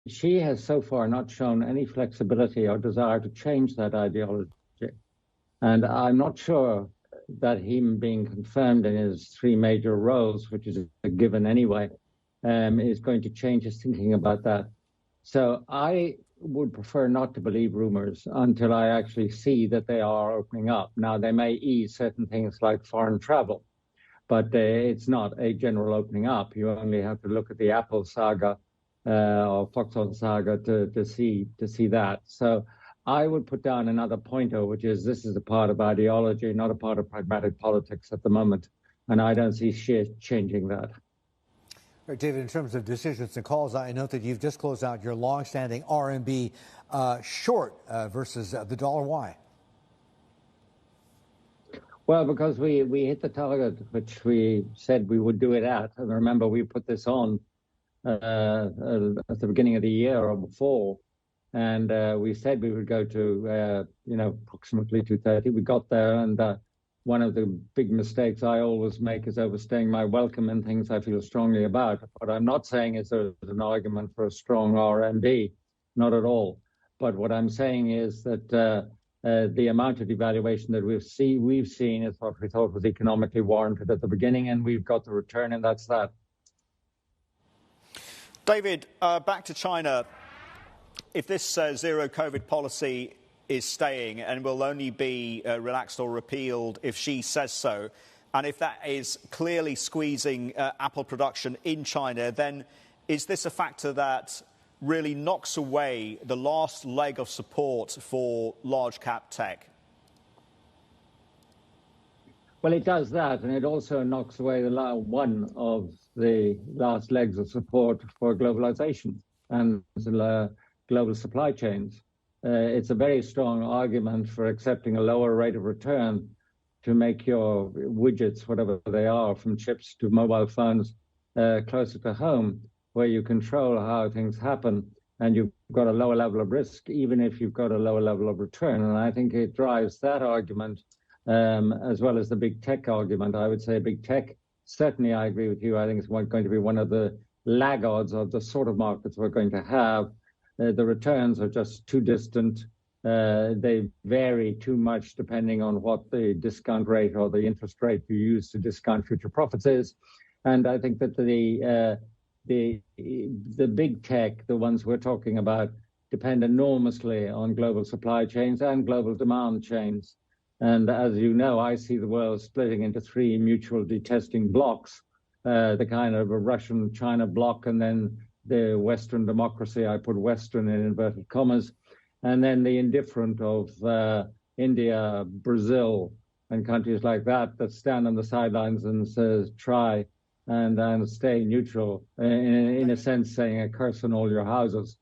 Xi has so far not shown any flexibility or desire to change that ideology. And I'm not sure that him being confirmed in his three major roles, which is a given anyway, is going to change his thinking about that. So I would prefer not to believe rumors until I actually see that they are opening up. Now, they may ease certain things like foreign travel, but it's not a general opening up. You only have to look at the Apple saga or Foxconn saga to see that. So I would put down another pointer, which is this is a part of ideology, not a part of pragmatic politics at the moment. And I don't see shit changing that. Right, David, in terms of decisions and calls, I note that you've just closed out your long-standing RMB short versus the dollar. Why? Well, because we hit the target, which we said we would do it at. And remember, we put this on at the beginning of the year or before. And we said we would go to, approximately 230. We got there. And one of the big mistakes I always make is overstaying my welcome in things I feel strongly about. What I'm not saying is there's an argument for a strong RMB, not at all. But what I'm saying is that the amount of devaluation that we've seen is what we thought was economically warranted at the beginning, and we've got the return, and that's that. David, back to China. If this zero COVID policy is staying and will only be relaxed or repealed if Xi says so, and if that is clearly squeezing Apple production in China, then is this a factor that really knocks away the last leg of support for large cap tech? Well, it does that, and it also knocks away one of the last legs of support for globalization and global supply chains. It's a very strong argument for accepting a lower rate of return to make your widgets, whatever they are, from chips to mobile phones, closer to home, where you control how things happen and you've got a lower level of risk, even if you've got a lower level of return. And I think it drives that argument as well as the big tech argument. I would say big tech, certainly I agree with you. I think it's going to be one of the laggards of the sort of markets we're going to have. The returns are just too distant. They vary too much depending on what the discount rate or the interest rate you use to discount future profits is. And I think that the big tech, the ones we're talking about, depend enormously on global supply chains and global demand chains. And as you know, I see the world splitting into three mutual detesting blocks, the kind of a Russian-China bloc, and then the Western democracy, I put Western in inverted commas, and then the indifferent of India, Brazil, and countries like that stand on the sidelines and says, try and stay neutral, in a sense saying a curse on all your houses.